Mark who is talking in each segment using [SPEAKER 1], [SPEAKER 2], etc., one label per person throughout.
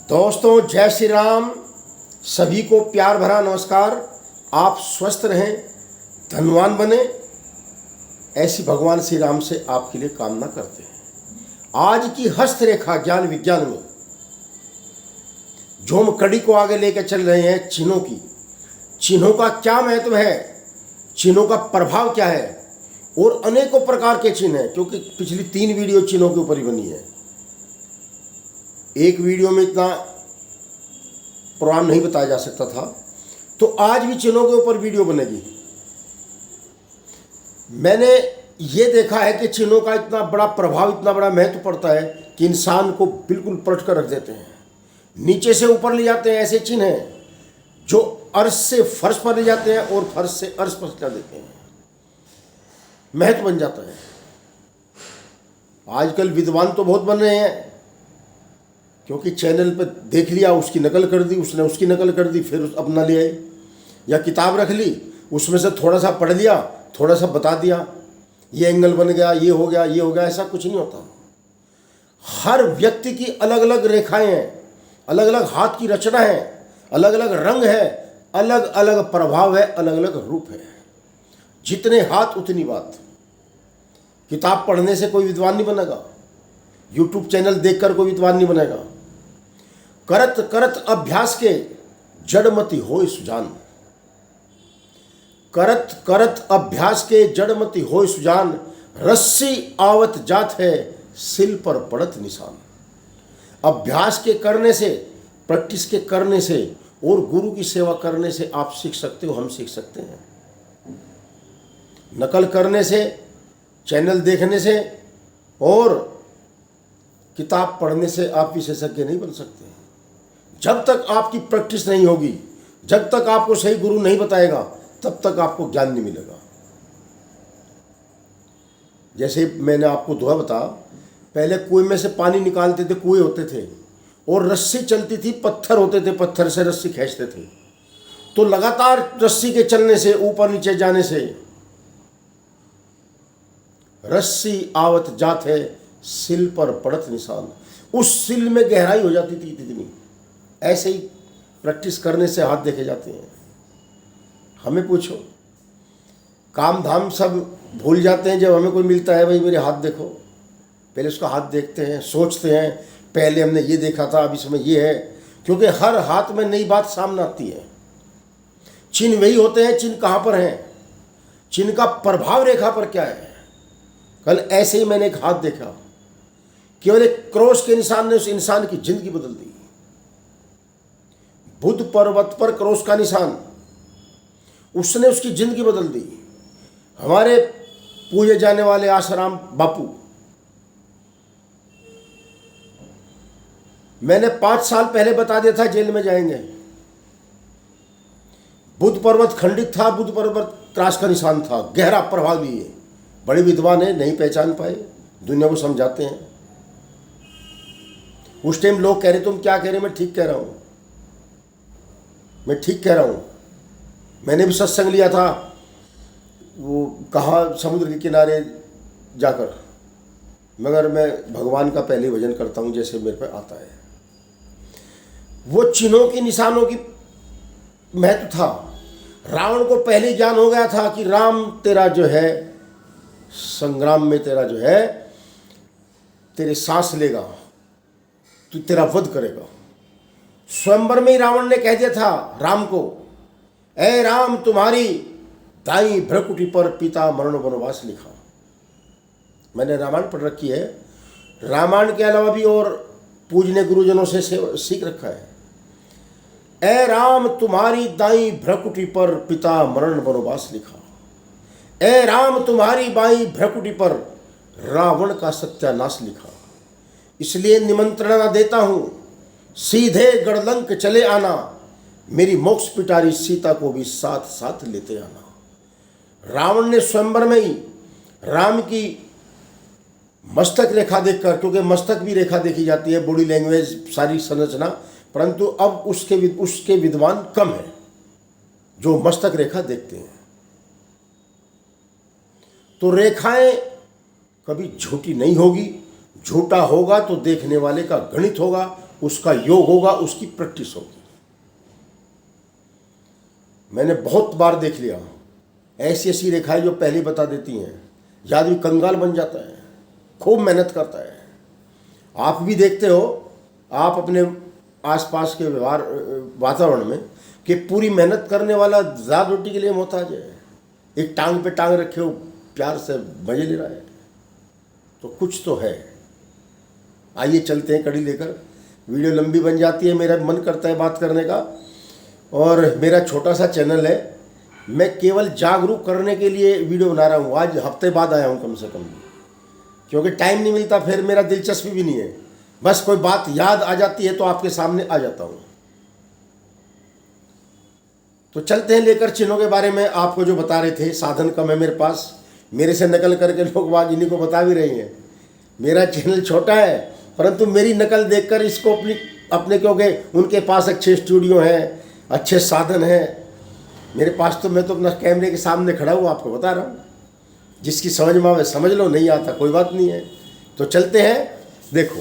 [SPEAKER 1] दोस्तों जय श्री राम। सभी को प्यार भरा नमस्कार। आप स्वस्थ रहें, धनवान बने, ऐसी भगवान श्री राम से आपके लिए कामना करते हैं। आज की हस्तरेखा ज्ञान विज्ञान में जो हम कड़ी को आगे लेकर चल रहे हैं, चिन्हों की, चिन्हों का क्या महत्व है, चिन्हों का प्रभाव क्या है, और अनेकों प्रकार के चिन्ह हैं, क्योंकि पिछली 3 वीडियो चिन्हों के ऊपर ही बनी है। एक वीडियो में इतना प्रोग्राम नहीं बताया जा सकता था, तो आज भी चिन्हों के ऊपर वीडियो बनेगी। मैंने ये देखा है कि चिन्हों का इतना बड़ा प्रभाव, इतना बड़ा महत्व पड़ता है कि इंसान को बिल्कुल पलट कर रख देते हैं, नीचे से ऊपर ले जाते हैं। ऐसे चिन्ह हैं जो अर्श से फर्श पर ले जाते हैं और फर्श से अर्श पर चला देते हैं, महत्व बन जाता है। आजकल विद्वान तो बहुत बन रहे हैं, क्योंकि चैनल पर देख लिया, उसकी नकल कर दी, उसने उसकी नकल कर दी, फिर अपना ले आई, या किताब रख ली, उसमें से थोड़ा सा पढ़ लिया, थोड़ा सा बता दिया, ये एंगल बन गया, ये हो गया, ये हो गया। ऐसा कुछ नहीं होता। हर व्यक्ति की अलग अलग रेखाएं हैं, अलग अलग हाथ की रचना है, अलग अलग रंग है, अलग अलग प्रभाव है, अलग अलग रूप है। जितने हाथ उतनी बात। किताब पढ़ने से कोई विद्वान नहीं बनेगा, यूट्यूब चैनल देखकर कोई विद्वान नहीं बनेगा। करत करत अभ्यास के जड़मति होय सुजान, करत करत अभ्यास के जड़मति होय सुजान, रस्सी आवत जात है सिल पर पड़त निशान। अभ्यास के करने से, प्रैक्टिस के करने से और गुरु की सेवा करने से आप सीख सकते हो, हम सीख सकते हैं। नकल करने से, चैनल देखने से और किताब पढ़ने से आप विशेषज्ञ नहीं बन सकते। जब तक आपकी प्रैक्टिस नहीं होगी, जब तक आपको सही गुरु नहीं बताएगा, तब तक आपको ज्ञान नहीं मिलेगा। जैसे मैंने आपको दुआ बता, पहले कुएं में से पानी निकालते थे, कुएं होते थे और रस्सी चलती थी, पत्थर होते थे, पत्थर से रस्सी खींचते थे। तो लगातार रस्सी के चलने से, ऊपर नीचे जाने से रस्सी आवत जात है सिल पर पड़त निशान। उस सिल में गहराई हो जाती थी इतनी। ऐसे ही प्रैक्टिस करने से हाथ देखे जाते हैं। हमें पूछो, काम धाम सब भूल जाते हैं जब हमें कोई मिलता है, भाई मेरे हाथ देखो। पहले उसका हाथ देखते हैं, सोचते हैं, पहले हमने ये देखा था, अब इसमें ये है, क्योंकि हर हाथ में नई बात सामने आती है। चिन्ह वही होते हैं, चिन्ह कहाँ पर हैं, चिन्ह का प्रभाव रेखा पर क्या है। कल ऐसे ही मैंने एक हाथ देखा, केवल एक क्रॉस के निशान ने उस इंसान की जिंदगी बदल दी। बुद्ध पर्वत पर क्रॉस का निशान, उसने उसकी जिंदगी बदल दी। हमारे पूजे जाने वाले आसाराम बापू, मैंने 5 साल पहले बता दिया था जेल में जाएंगे। बुद्ध पर्वत खंडित था, बुद्ध पर्वत क्रॉस का निशान था, गहरा प्रभाव लिए। बड़े विद्वान है, नहीं पहचान पाए, दुनिया को समझाते हैं। उस टाइम लोग कह रहे तुम क्या कह रहे, मैं ठीक कह रहा हूं, मैं ठीक कह रहा हूं। मैंने भी सत्संग लिया था, वो कहा समुद्र के किनारे जाकर, मगर मैं भगवान का पहले भजन करता हूं जैसे मेरे पे आता है। वो चिन्हों की, निशानों की महत्व था। रावण को पहले ज्ञान हो गया था कि राम तेरा जो है संग्राम में, तेरा जो है, तेरे सांस लेगा, तू तेरा वध करेगा। स्वयंवर में ही रावण ने कह दिया था राम को, ए राम तुम्हारी दाई भ्रकुटी पर पिता मरण वनवास लिखा। मैंने रामायण पढ़ रखी है, रामायण के अलावा भी और पूजने गुरुजनों से सीख रखा है। ए राम तुम्हारी दाई भ्रकुटी पर पिता मरण वनवास लिखा। ए राम तुम्हारी बाई भ्रकुटी पर रावण का सत्यानाश लिखा। इसलिए निमंत्रणा देता हूं, सीधे गढ़लंक चले आना, मेरी मोक्ष पिटारी सीता को भी साथ साथ लेते आना। रावण ने स्वयंवर में ही राम की मस्तक रेखा देखकर, क्योंकि मस्तक भी रेखा देखी जाती है, बॉडी लैंग्वेज, सारी संरचना, परंतु अब उसके विद्वान कम है जो मस्तक रेखा देखते हैं। तो रेखाएं कभी झूठी नहीं होगी, झूठा होगा तो देखने वाले का गणित होगा उसका योग होगा, उसकी प्रैक्टिस होगी। मैंने बहुत बार देख लिया, ऐसी ऐसी रेखाएं जो पहले बता देती हैं, आदमी कंगाल बन जाता है, खूब मेहनत करता है। आप भी देखते हो, आप अपने आसपास के व्यवहार वातावरण में, कि पूरी मेहनत करने वाला ज़्यादा रोटी के लिए मोहताज है, एक टांग पे टांग रखे हो, प्यार से मजे ले रहा है, तो कुछ तो है। आइए चलते हैं कड़ी लेकर। वीडियो लंबी बन जाती है, मेरा मन करता है बात करने का, और मेरा छोटा सा चैनल है, मैं केवल जागरूक करने के लिए वीडियो बना रहा हूँ। आज हफ्ते बाद आया हूँ कम से कम, क्योंकि टाइम नहीं मिलता, फिर मेरा दिलचस्पी भी नहीं है। बस कोई बात याद आ जाती है तो आपके सामने आ जाता हूँ। तो चलते हैं लेकर चिन्हों के बारे में। आपको जो बता रहे थे, साधन कम है मेरे पास, मेरे से नकल करके लोग बाग इन्हीं को बता भी रही हैं। मेरा चैनल छोटा है, परंतु मेरी नकल देखकर इसको अपने क्योंकि उनके पास अच्छे स्टूडियो हैं, अच्छे साधन हैं। मेरे पास तो मैं तो अपना कैमरे के सामने खड़ा हूँ, आपको बता रहा हूँ। जिसकी समझ में आवे समझ लो, नहीं आता कोई बात नहीं है। तो चलते हैं। देखो,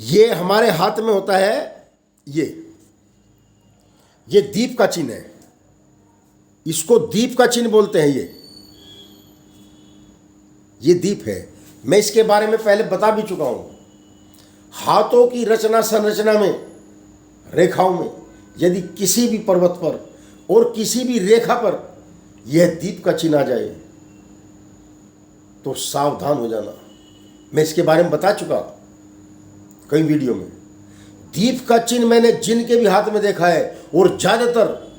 [SPEAKER 1] ये हमारे हाथ में होता है, ये दीप का चिन्ह है, इसको दीप का चिन्ह बोलते हैं। ये दीप है। मैं इसके बारे में पहले बता भी चुका हूं। हाथों की रचना संरचना में, रेखाओं में, यदि किसी भी पर्वत पर और किसी भी रेखा पर यह दीप का चिन्ह आ जाए तो सावधान हो जाना। मैं इसके बारे में बता चुका कई वीडियो में। दीप का चिन्ह मैंने जिनके भी हाथ में देखा है, और ज्यादातर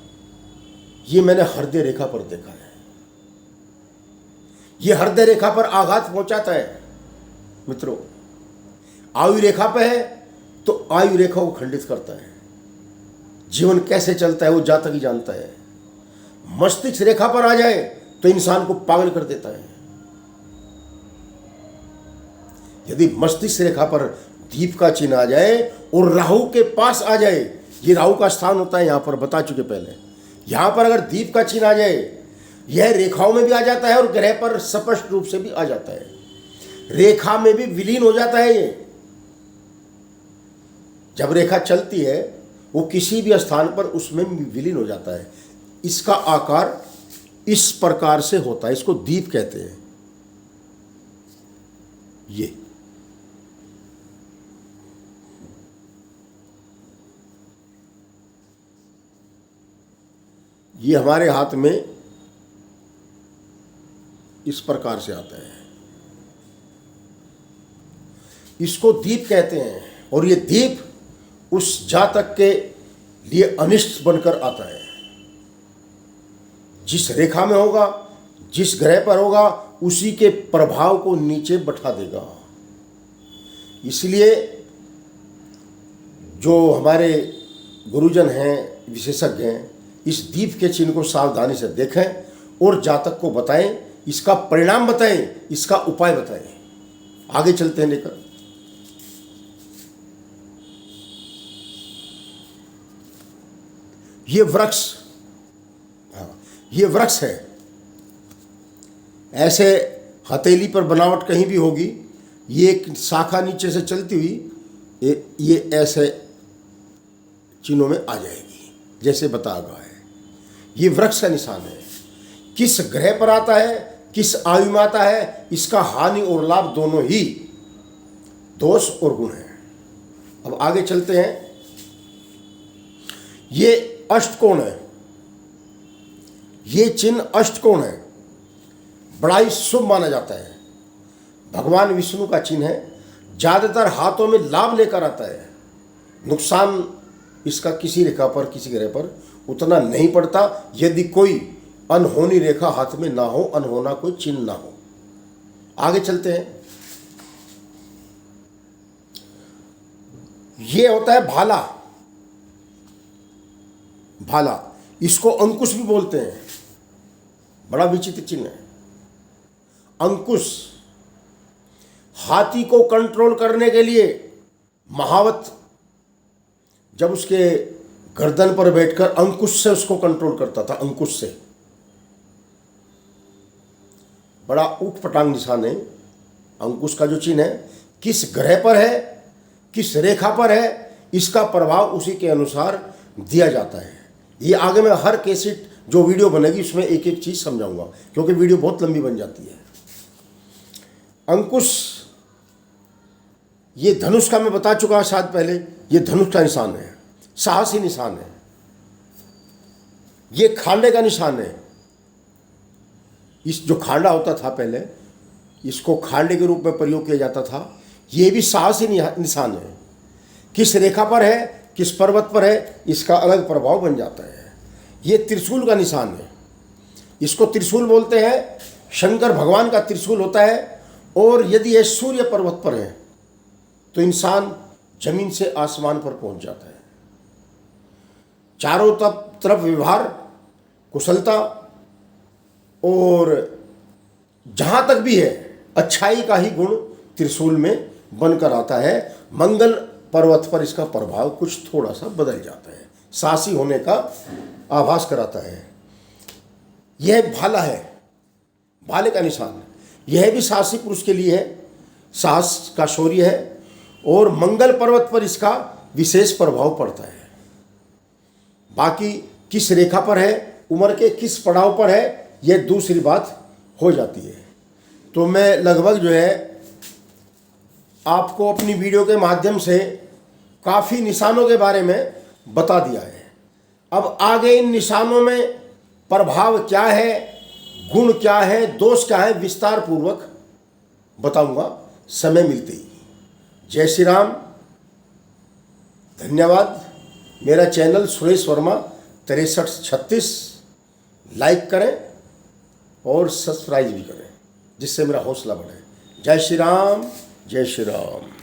[SPEAKER 1] ये मैंने हृदय रेखा पर देखा है। ये हृदय रेखा पर आघात पहुंचाता है मित्रों। आयु रेखा पे है तो आयु रेखा को खंडित करता है। जीवन कैसे चलता है वो जातक ही जानता है। मस्तिष्क रेखा पर आ जाए तो इंसान को पागल कर देता है। यदि मस्तिष्क रेखा पर दीप का चिन्ह आ जाए और राहु के पास आ जाए, ये राहु का स्थान होता है, यहां पर बता चुके पहले। यहां पर अगर दीप का चिन्ह आ जाए, यह रेखाओं में भी आ जाता है और ग्रह पर स्पष्ट रूप से भी आ जाता है। रेखा में भी विलीन हो जाता है। ये जब रेखा चलती है वो किसी भी स्थान पर उसमें विलीन हो जाता है। इसका आकार इस प्रकार से होता है, इसको दीप कहते हैं। ये हमारे हाथ में इस प्रकार से आता है, इसको दीप कहते हैं। और ये दीप उस जातक के लिए अनिष्ट बनकर आता है। जिस रेखा में होगा, जिस ग्रह पर होगा, उसी के प्रभाव को नीचे बैठा देगा। इसलिए जो हमारे गुरुजन हैं, विशेषज्ञ हैं, इस दीप के चिन्ह को सावधानी से देखें और जातक को बताएं, इसका परिणाम बताएं, इसका उपाय बताएं। आगे चलते हैं लेकर। ये वृक्ष, ये वृक्ष है। ऐसे हथेली पर बनावट कहीं भी होगी, ये एक शाखा नीचे से चलती हुई ये ऐसे चिन्हों में आ जाएगी, जैसे बताया गया है। ये वृक्ष का निशान है। किस ग्रह पर आता है, किस आयु में आता है, इसका हानि और लाभ दोनों ही दोष और गुण है। अब आगे चलते हैं। ये अष्टकोण है, ये चिन्ह अष्टकोण है, बड़ा ही शुभ माना जाता है। भगवान विष्णु का चिन्ह है। ज्यादातर हाथों में लाभ लेकर आता है। नुकसान इसका किसी रेखा पर, किसी ग्रह पर उतना नहीं पड़ता, यदि कोई अनहोनी रेखा हाथ में ना हो, अनहोना कोई चिन्ह ना हो। आगे चलते हैं। ये होता है भाला। भाला, इसको अंकुश भी बोलते हैं। बड़ा विचित्र चिन्ह है। अंकुश हाथी को कंट्रोल करने के लिए महावत जब उसके गर्दन पर बैठकर अंकुश से उसको कंट्रोल करता था। अंकुश से बड़ा ऊट पटांग निशान है। अंकुश का जो चिन्ह है, किस ग्रह पर है, किस रेखा पर है, इसका प्रभाव उसी के अनुसार दिया जाता है। ये आगे मैं हर कैसेट जो वीडियो बनेगी उसमें एक एक चीज़ समझाऊंगा, क्योंकि वीडियो बहुत लंबी बन जाती है। अंकुश, ये धनुष का मैं बता चुका शायद पहले, ये धनुष का निशान है, साहसी निशान है। ये खांडे का निशान है। इस जो खांडा होता था पहले, इसको खांडे के रूप में प्रयोग किया जाता था। ये भी साहसी निशान है। किस रेखा पर है, किस पर्वत पर है, इसका अलग प्रभाव बन जाता है। ये त्रिशूल का निशान है। इसको त्रिशूल बोलते हैं, शंकर भगवान का त्रिशूल होता है। और यदि यह सूर्य पर्वत पर है तो इंसान जमीन से आसमान पर पहुंच जाता है। चारों तरफ व्यवहार, कुशलता और जहां तक भी है अच्छाई का ही गुण त्रिशूल में बनकर आता है। मंगल पर्वत पर इसका प्रभाव कुछ थोड़ा सा बदल जाता है, साहसी होने का आभास कराता है। यह भाला है, भाले का निशान। यह भी साहसी पुरुष के लिए है, साहस का शौर्य है। और मंगल पर्वत पर इसका विशेष प्रभाव पड़ता है। बाकी किस रेखा पर है, उम्र के किस पड़ाव पर है, यह दूसरी बात हो जाती है। तो मैं लगभग जो है आपको अपनी वीडियो के माध्यम से काफ़ी निशानों के बारे में बता दिया है। अब आगे इन निशानों में प्रभाव क्या है, गुण क्या है, दोष क्या है, विस्तार पूर्वक बताऊंगा समय मिलते ही। जय श्री राम, धन्यवाद। मेरा चैनल सुरेश वर्मा 6336 लाइक करें और सब्सक्राइब भी करें, जिससे मेरा हौसला बढ़े। जय श्री राम, जय श्री राम।